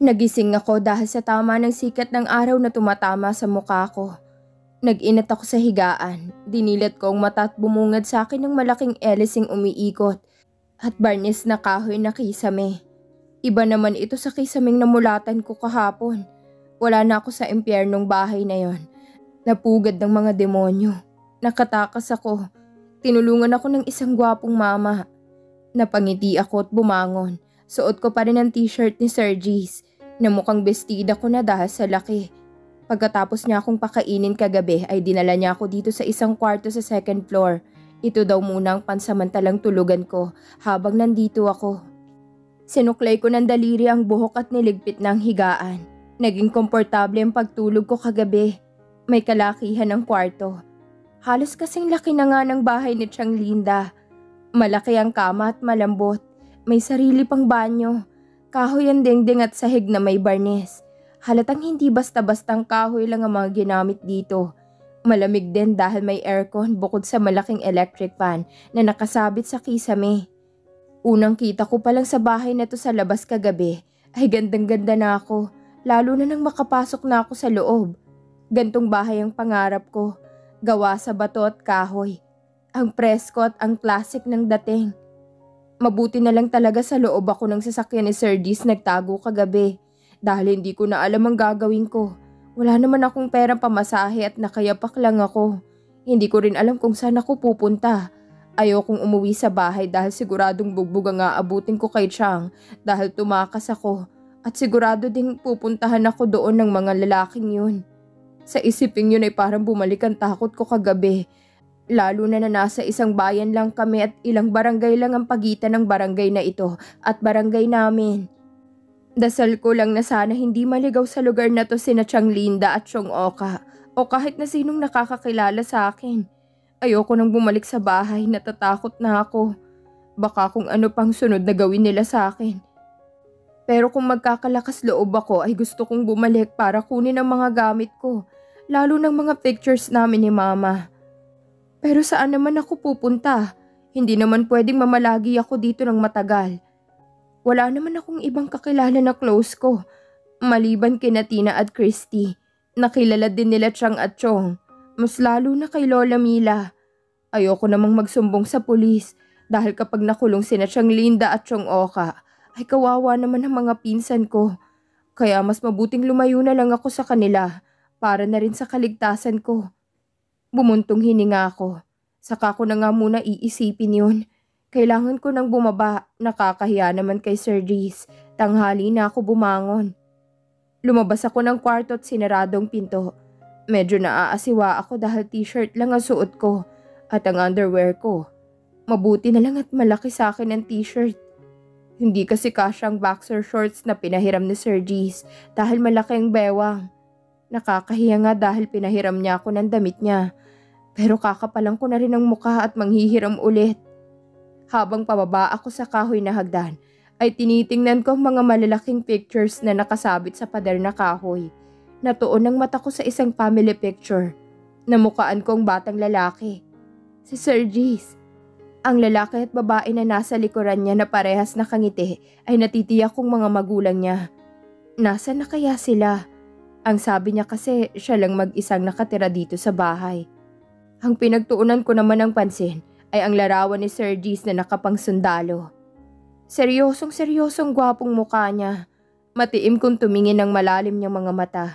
Nagising ako dahil sa tama ng sikat ng araw na tumatama sa mukha ko. Nag-inat ako sa higaan, dinilat ko ang mata at bumungad sa akin ng malaking elising umiikot at barnis na kahoy na kisame. Iba naman ito sa kisameng namulatan ko kahapon. Wala na ako sa impyernong bahay na yon. Napugad ng mga demonyo. Nakatakas ako. Tinulungan ako ng isang gwapong mama. Napangiti ako at bumangon. Suot ko pa rin ang t-shirt ni Sir G's na mukhang bestida ko na dahil sa laki. Pagkatapos niya akong pakainin kagabi ay dinala niya ako dito sa isang kwarto sa second floor. Ito daw muna ang pansamantalang tulugan ko habang nandito ako. Sinuklay ko ng daliri ang buhok at niligpit ng higaan. Naging komportable ang pagtulog ko kagabi. May kalakihan ng kwarto. Halos kasing laki na nga ng bahay ni Tiang Linda. Malaki ang kama at malambot. May sarili pang banyo. Kahoy ang dingding at sahig na may barnis. Halatang hindi basta-bastang kahoy lang ang mga ginamit dito. Malamig din dahil may aircon bukod sa malaking electric fan na nakasabit sa kisame. Unang kita ko pa lang sa bahay na to sa labas kagabi ay gandang-ganda na ako, lalo na nang makapasok na ako sa loob. Gantong bahay ang pangarap ko, gawa sa bato at kahoy. Ang presko at ang classic ng dating. Mabuti na lang talaga sa loob ako ng sasakyan ni Sir G's nagtago kagabi dahil hindi ko na alam ang gagawin ko. Wala naman akong perang pamasahe at nakayapak lang ako. Hindi ko rin alam kung saan ako pupunta. Ayokong umuwi sa bahay dahil siguradong bugbog ang aabutin ko kay Tiang dahil tumakas ako at sigurado ding pupuntahan ako doon ng mga lalaking yun. Sa isiping yun ay parang bumalik ang takot ko kagabi. Lalo na nasa isang bayan lang kami at ilang barangay lang ang pagitan ng barangay na ito at barangay namin. Dasal ko lang na sana hindi maligaw sa lugar na to sina Tiang Linda at Chong Oka o kahit na sinong nakakakilala sa akin. Ayoko nang bumalik sa bahay, natatakot na ako. Baka kung ano pang sunod na gawin nila sa akin. Pero kung magkakalakas loob ako ay gusto kong bumalik para kunin ang mga gamit ko, lalo ng mga pictures namin ni Mama. Pero saan naman ako pupunta? Hindi naman pwedeng mamalagi ako dito ng matagal. Wala naman akong ibang kakilala na close ko. Maliban kina Tina at Christy. Nakilala din nila Tiang at Chong. Mas lalo na kay Lola Mila. Ayoko namang magsumbong sa pulis dahil kapag nakulong sina Tiang Linda at Chong Oka ay kawawa naman ang mga pinsan ko. Kaya mas mabuting lumayo na lang ako sa kanila para na rin sa kaligtasan ko. Bumuntong hininga ako. Saka ko na nga muna iisipin yun. Kailangan ko nang bumaba. Nakakahiya naman kay Sir G's. Tanghali na ako bumangon. Lumabas ako ng kwarto at sinaradong pinto. Medyo naaasiwa ako dahil t-shirt lang ang suot ko at ang underwear ko. Mabuti na lang at malaki sa akin ang t-shirt. Hindi kasi kasya ang boxer shorts na pinahiram ni Sir G's dahil malaki ang bewang. Nakakahiya nga dahil pinahiram niya ako ng damit niya. Pero kakapalan ko na rin ang mukha at manghihiram ulit. Habang pababa ako sa kahoy na hagdan, ay tinitingnan ko ang mga malalaking pictures na nakasabit sa pader na kahoy. Natuon ang mata ko sa isang family picture. Namukaan ko ang batang lalaki. Si Sir G's. Ang lalaki at babae na nasa likuran niya na parehas nakangiti ay natitiyak kong mga magulang niya. Nasaan na kaya sila? Ang sabi niya kasi siya lang mag-isang nakatira dito sa bahay. Ang pinagtuunan ko naman ng pansin ay ang larawan ni Sir G's na nakapangsundalo. Seryosong gwapong mukha niya. Matiim kung tumingin ng malalim niyang mga mata.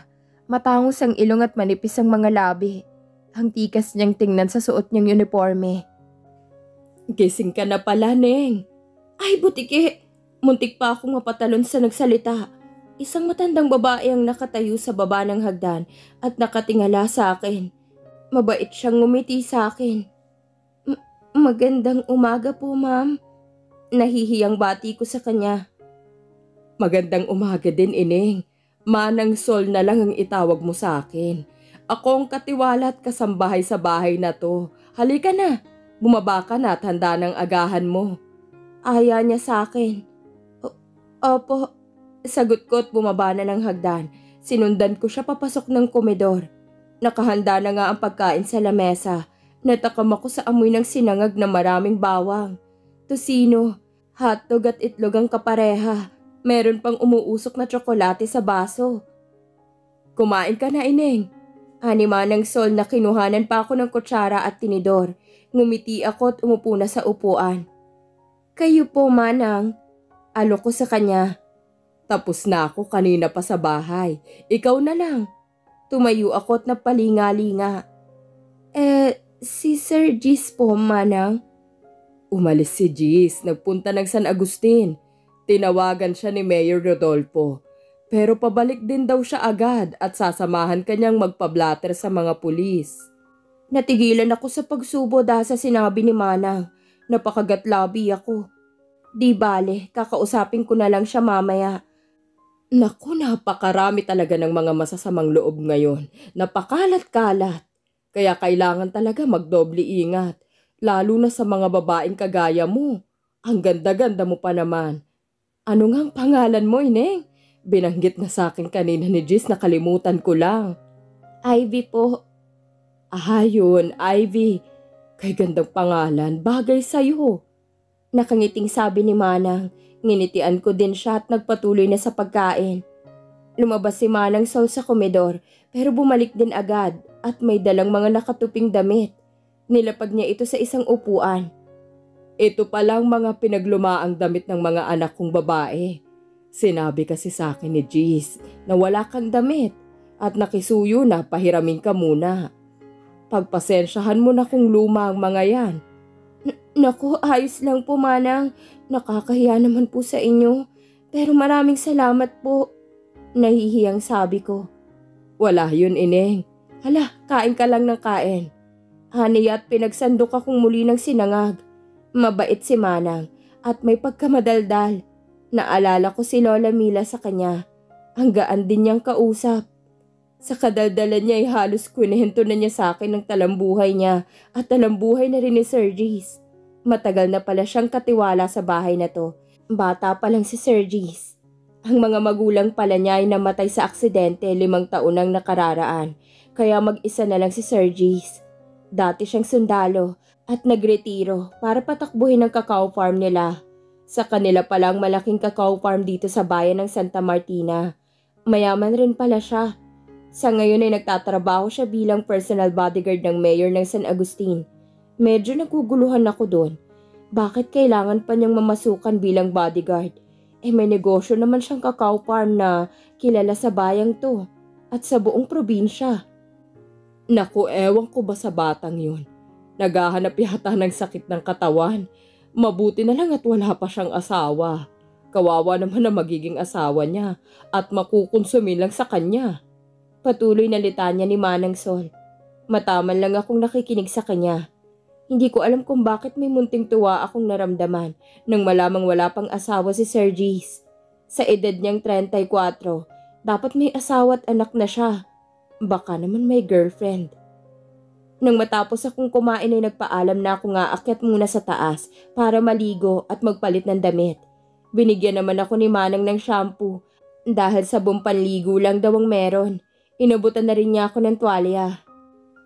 Matangos ang ilong at manipis ang mga labi. Ang tikas niyang tingnan sa suot niyang uniforme. Gising ka na pala, Neng. Ay, butiki. Muntik pa akong mapatalon sa nagsalita. Isang matandang babae ang nakatayo sa baba ng hagdan at nakatingala sa akin. Mabait siyang ngumiti sa akin. Magandang umaga po, ma'am. Nahihiyang bati ko sa kanya. Magandang umaga din, Ineng. Manang Sol na lang ang itawag mo sa akin. Ako ang katiwala at kasambahay sa bahay na to. Halika na. Bumaba ka na at handa ng agahan mo. Aya niya sa akin. Opo. Sagot ko at bumaba na ng hagdan. Sinundan ko siya papasok ng komedor. Nakahanda na nga ang pagkain sa lamesa. Natakam ako sa amoy ng sinangag na maraming bawang. Tosino, hotdog at itlog ang kapareha. Meron pang umuusok na tsokolate sa baso. Kumain ka na, Ineng. Ani Manang Sol na kinuhanan pa ako ng kutsara at tinidor. Ngumiti ako at umupo na sa upuan. Kayo po, Manang. Alok ko sa kanya. Tapos na ako kanina pa sa bahay. Ikaw na lang. Tumayo ako at napalinga-linga. Si Sir Gis po, Manang. Umalis si Gis. Nagpunta ng San Agustin. Tinawagan siya ni Mayor Rodolfo. Pero pabalik din daw siya agad at sasamahan kanyang magpablatter sa mga pulis. Natigilan ako sa pagsubo dahil sa sinabi ni Manang. Napakagatlabi ako. Di bale, kakausapin ko na lang siya mamaya. Naku, napakarami talaga ng mga masasamang loob ngayon. Napakalat-kalat. Kaya kailangan talaga magdoble ingat. Lalo na sa mga babaeng kagaya mo. Ang ganda-ganda mo pa naman. Ano ngang pangalan mo, Ineng? Binanggit na sa akin kanina ni Gis, nakalimutan ko lang. Ivy po. Yun, Ivy. Kay gandang pangalan, bagay sa'yo. Nakangiting sabi ni Manang. Nginitian ko din siya at nagpatuloy na sa pagkain. Lumabas si Manang Sol sa komedor pero bumalik din agad at may dalang mga nakatuping damit. Nilapag niya ito sa isang upuan. Ito palang mga pinaglumaang damit ng mga anak kong babae. Sinabi kasi sa akin ni Gis na wala kang damit at nakisuyo na pahiramin ka muna. Pagpasensyahan mo na kung luma ang mga yan. Naku, ayos lang po, Manang. Nakakahiya naman po sa inyo. Pero maraming salamat po. Nahihiyang sabi ko. Wala yun, Ineng. Hala, kain ka lang ng kain. Haniya at pinagsandok akong muli ng sinangag. Mabait si Manang at may pagkamadaldal. Naalala ko si Lola Mila sa kanya. Ang gaan din niyang kausap. Sa kadaldalan niya ay halos kwinento na niya sa akin ng talambuhay niya at talambuhay na rin ni Sir Gis. Matagal na pala siyang katiwala sa bahay na to. Bata pa lang si Sir Gis. Ang mga magulang pala niya ay namatay sa aksidente 5 taon nang nakararaan. Kaya mag-isa na lang si Sir Gis. Dati siyang sundalo at nagretiro para patakbuhin ang cacao farm nila. Sa kanila palang malaking cacao farm dito sa bayan ng Santa Martina. Mayaman rin pala siya. Sa ngayon ay nagtatrabaho siya bilang personal bodyguard ng mayor ng San Agustin. Medyo naguguluhan ako doon. Bakit kailangan pa niyang mamasukan bilang bodyguard? May negosyo naman siyang cacao farm na kilala sa bayang to at sa buong probinsya. Naku, ewan ko ba sa batang yun. Naghahanap yata ng sakit ng katawan. Mabuti na lang at wala pa siyang asawa. Kawawa naman na magiging asawa niya at makukonsumi lang sa kanya. Patuloy na litanya ni Manang Sol. Mataman lang akong nakikinig sa kanya. Hindi ko alam kung bakit may munting tuwa akong naramdaman nang malamang wala pang asawa si Sir Gis. Sa edad niyang 34, dapat may asawa at anak na siya. Baka naman may girlfriend. Nang matapos akong kumain ay nagpaalam na ako nga akyat muna sa taas para maligo at magpalit ng damit. Binigyan naman ako ni Manang ng shampoo dahil sabong panligo lang daw ang meron. Inabutan na rin niya ako ng tuwalya.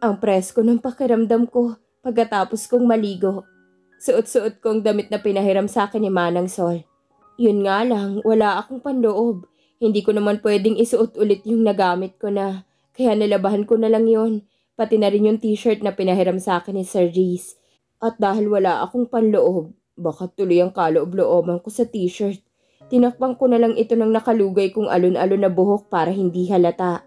Ang presko ng pakiramdam ko pagkatapos kong maligo. Suot-suot kong damit na pinahiram sa akin ni Manang Sol. Yun nga lang, wala akong panloob. Hindi ko naman pwedeng isuot ulit yung nagamit ko na. Kaya nilabahan ko na lang yun. Pati na rin yung t-shirt na pinahiram sa akin ni Sir Gis. At dahil wala akong panloob, baka tuloy ang kaloob-looban ko sa t-shirt. Tinakpan ko na lang ito ng nakalugay kong alon-alon na buhok para hindi halata.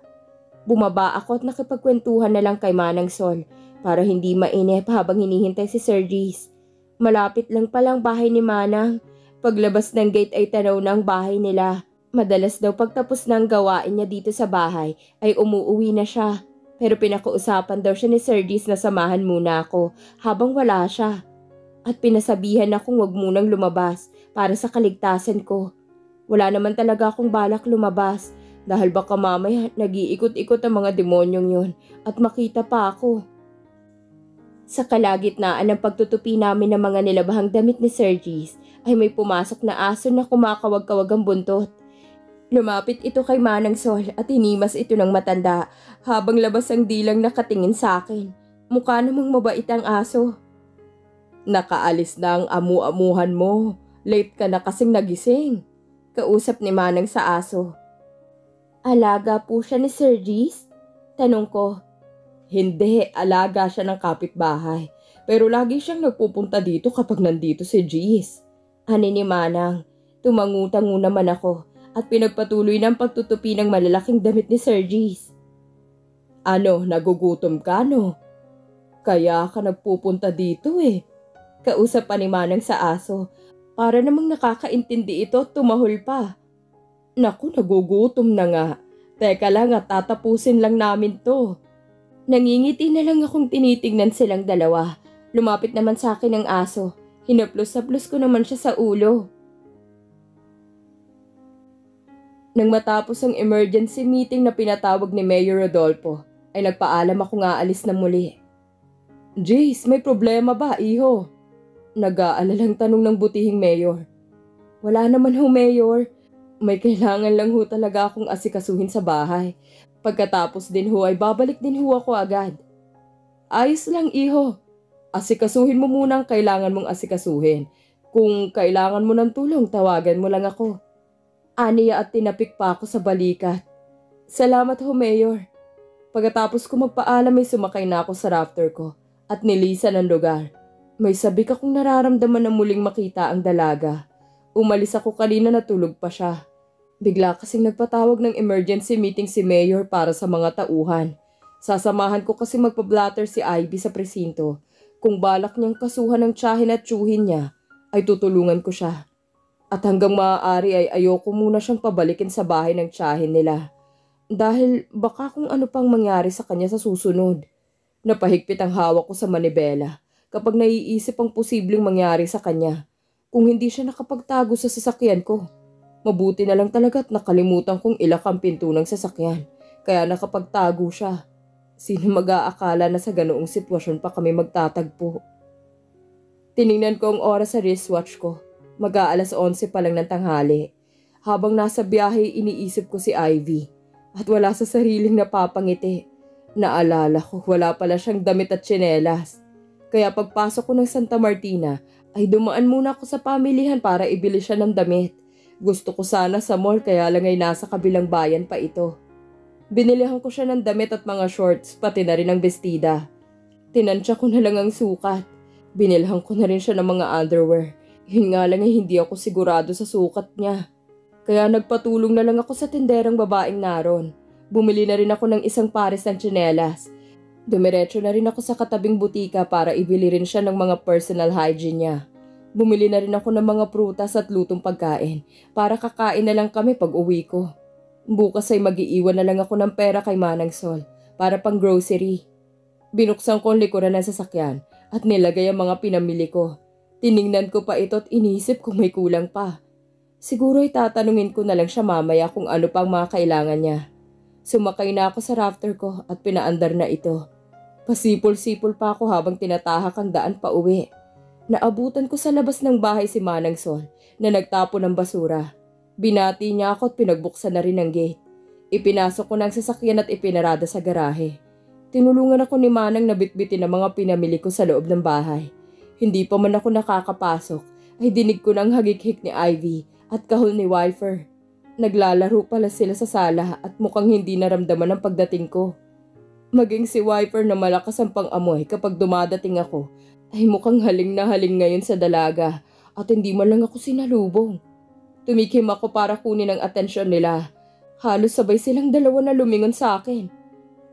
Bumaba ako at nakipagkwentuhan na lang kay Manang Sol para hindi mainip habang hinihintay si Sir Gis. Malapit lang palang bahay ni Manang. Paglabas ng gate ay tanaw na ang bahay nila. Madalas daw pagtapos ng gawain niya dito sa bahay ay umuuwi na siya. Pero pinakausapan daw siya ni Sir Gis na samahan muna ako habang wala siya. At pinasabihan akong wag munang lumabas para sa kaligtasan ko. Wala naman talaga akong balak lumabas dahil baka mamaya nag-iikot-ikot ang mga demonyong yun at makita pa ako. Sa kalagitnaan ng pagtutupi namin ng mga nilabahang damit ni Sir Gis ay may pumasok na aso na kumakawag-kawag ang buntot. Lumapit ito kay Manang Sol at hinimas ito ng matanda habang labas ang dilang nakatingin sa akin. Mukha namang mabait ang aso. Nakaalis na ang amu-amuhan mo. Late ka na kasing nagising. Kausap ni Manang sa aso. Alaga po siya ni Sir Gis? Tanong ko. Hindi, alaga siya ng kapitbahay. Pero lagi siyang nagpupunta dito kapag nandito si Gis. Ani ni Manang. Tumangutango naman ako at pinagpatuloy ng pagtutupi ng malalaking damit ni Sir Gis. Ano, nagugutom ka no? Kaya ka nagpupunta dito eh. Kausap pa ni Manang sa aso. Para namang nakakaintindi ito, tumahol pa. Naku, nagugutom na nga. Teka lang at tatapusin lang namin to. Nangingiti na lang akong tinitingnan silang dalawa. Lumapit naman sa akin ang aso. Hinaplos-haplos ko naman siya sa ulo. Nang matapos ang emergency meeting na pinatawag ni Mayor Rodolfo, ay nagpaalam ako nga alis na muli. Jace, may problema ba, iho? Nag-aalalang tanong ng butihing mayor. Wala naman ho, Mayor. May kailangan lang ho talaga akong asikasuhin sa bahay. Pagkatapos din ho ay babalik din ho ako agad. Ayos lang, iho. Asikasuhin mo muna ang kailangan mong asikasuhin. Kung kailangan mo ng tulong, tawagan mo lang ako. Aniya at tinapik pa ako sa balikat. Salamat ho, Mayor. Pagkatapos ko magpaalam ay sumakay na ako sa raptor ko at nilisan ang lugar. May sabik akong nararamdaman na muling makita ang dalaga. Umalis ako kanina na tulog pa siya. Bigla kasing nagpatawag ng emergency meeting si Mayor para sa mga tauhan. Sasamahan ko kasi magpa-blatter si Ivy sa presinto. Kung balak niyang kasuhan ng tiyahin at tiyuhin niya, ay tutulungan ko siya. At hanggang maaari ay ayoko muna siyang pabalikin sa bahay ng tiyahin nila. Dahil baka kung ano pang mangyari sa kanya sa susunod. Napahigpit ang hawak ko sa manibela kapag naiisip ang posibleng mangyari sa kanya kung hindi siya nakapagtago sa sasakyan ko. Mabuti na lang talaga at nakalimutan kong ilak ang pinto ng sasakyan kaya nakapagtago siya. Sino mag-aakala na sa ganoong sitwasyon pa kami magtatagpo? Tiningnan ko ang oras sa wristwatch ko. Mag-aalas 11 pa lang ng tanghali. Habang nasa biyahe iniisip ko si Ivy at wala sa sariling napapangiti. Naalala ko wala pala siyang damit at tsinelas. Kaya pagpasok ko ng Santa Martina ay dumaan muna ako sa pamilihan para ibili siya ng damit. Gusto ko sana sa mall kaya lang ay nasa kabilang bayan pa ito. Binilihan ko siya ng damit at mga shorts pati na rin ang bestida. Tinansya ko na lang ang sukat. Binilhan ko na rin siya ng mga underwear. Yun nga lang ay hindi ako sigurado sa sukat niya. Kaya nagpatulong na lang ako sa tinderang babaeng naron. Bumili na rin ako ng isang pares ng tsinelas. Dumiretso na rin ako sa katabing butika para ibili rin siya ng mga personal hygiene niya. Bumili na rin ako ng mga prutas at lutong pagkain para kakain na lang kami pag uwi ko. Bukas ay mag-iiwan na lang ako ng pera kay Manang Sol para pang grocery. Binuksan ko ang likuran ng sasakyan at nilagay ang mga pinamili ko. Tiningnan ko pa ito at inisip kung may kulang pa. Siguro ay tatanungin ko na lang siya mamaya kung ano pang mga kailangan niya. Sumakay na ako sa raptor ko at pinaandar na ito. Pasipol-sipol pa ako habang tinatahak ang daan pa uwi. Naabutan ko sa labas ng bahay si Manang Sol na nagtapo ng basura. Binati niya ako at pinagbuksan na rin ang gate. Ipinasok ko ng sasakyan at ipinarada sa garahe. Tinulungan ako ni Manang na bitbitin ang mga pinamili ko sa loob ng bahay. Hindi pa man ako nakakapasok ay dinig ko ng hagik-hik ni Ivy at kahol ni Wifer. Naglalaro pala sila sa sala at mukhang hindi naramdaman ang pagdating ko. Maging si Wiper na malakas ang pang-amoy kapag dumadating ako ay mukhang haling na haling ngayon sa dalaga at hindi man lang ako sinalubong. Tumikim ako para kunin ang atensyon nila. Halos sabay silang dalawa na lumingon sa akin.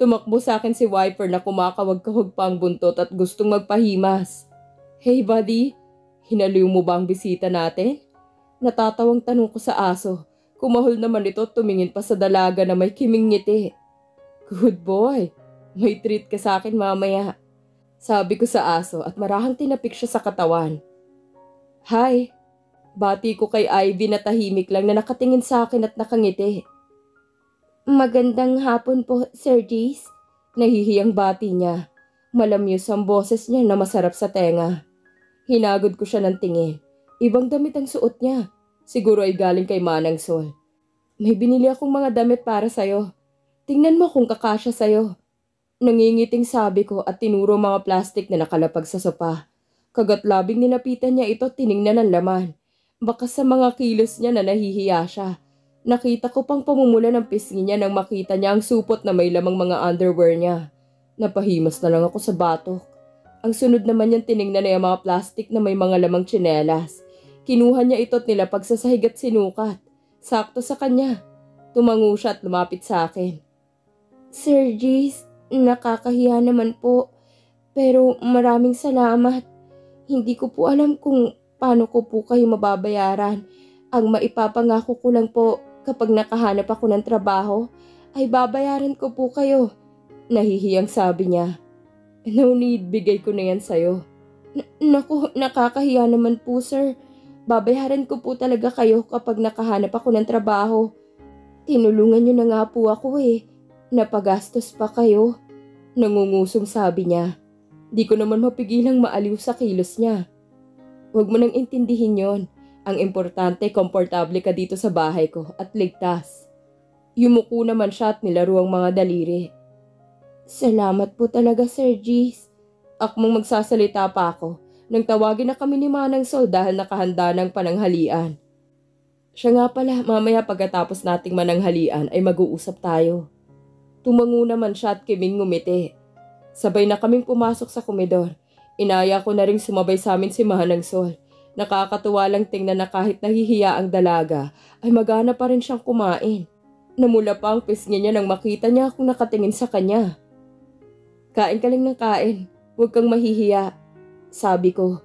Tumakbo sa akin si Wiper na kumakawag-kawag pa ang buntot at gustong magpahimas. Hey buddy, hinaliw mo ba ang bisita natin? Natatawang tanong ko sa aso. Kumahol naman ito at tumingin pa sa dalaga na may kiming ngiti. Good boy, may treat ka sa akin mamaya. Sabi ko sa aso at marahang tinapik siya sa katawan. Hi, bati ko kay Ivy na tahimik lang na nakatingin sa akin at nakangiti. Magandang hapon po, Sir Gis. Nahihiyang bati niya. Malamyos ang boses niya na masarap sa tenga. Hinagod ko siya ng tingin. Ibang damit ang suot niya. Siguro ay galing kay Manang Sol. May binili akong mga damit para sa'yo. Tingnan mo kung kakasya sa'yo. Nangingiting sabi ko at tinuro mga plastik na nakalapag sa sopa. Kagat labing nilapitan niya ito at tiningnan ang laman. Baka sa mga kilos niya na nahihiya siya. Nakita ko pang pamumula ng pisngi niya nang makita niya ang supot na may lamang mga underwear niya. Napahimas na lang ako sa batok. Ang sunod naman niyang tiningnan na yung mga plastic na may mga lamang tsinelas. Kinuha niya ito at nilapag sa sahig at sinukat. Sakto sa kanya. Tumango siya at lumapit sa akin. Sir Jace, nakakahiya naman po. Pero maraming salamat. Hindi ko po alam kung paano ko po kayo mababayaran. Ang maipapangako ko lang po kapag nakahanap ako ng trabaho ay babayaran ko po kayo. Nahihiyang sabi niya. No need, bigay ko na yan sa'yo. Naku, nakakahiya naman po sir. Babayaran ko po talaga kayo kapag nakahanap ako ng trabaho. Tinulungan niyo na nga po ako eh. Napagastos pa kayo. Nangungusong sabi niya. Di ko naman mapigilang maaliw sa kilos niya. Huwag mo nang intindihin yon. Ang importante, komportable ka dito sa bahay ko at ligtas. Yumuko naman siya at nilaro ang mga daliri. Salamat po talaga Sir Jace. Akmong magsasalita pa ako nang tawagin na kami ni Manang Sol dahil nakahanda ng pananghalian. Siya nga pala, mamaya pagkatapos nating mananghalian ay mag-uusap tayo. Tumango naman siya at kiming ngumiti. Sabay na kaming pumasok sa komedor. Inaya ko na rin sumabay sa amin si Manang Sol. Nakakatuwa lang tingnan na kahit nahihiya ang dalaga ay magana pa rin siyang kumain. Namula pa ang pisngi niya nang makita niya akong nakatingin sa kanya. Kain ka lang ng kain, huwag kang mahihiya, sabi ko.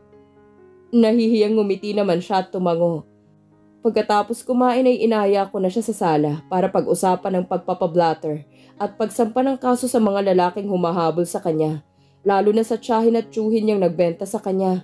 Nahihiyang ngumiti naman siya at tumango. Pagkatapos kumain ay inaya ko na siya sa sala para pag-usapan ng pagpapablatter at pagsampa ng kaso sa mga lalaking humahabol sa kanya, lalo na sa tiyahin at tiyuhin niyang nagbenta sa kanya.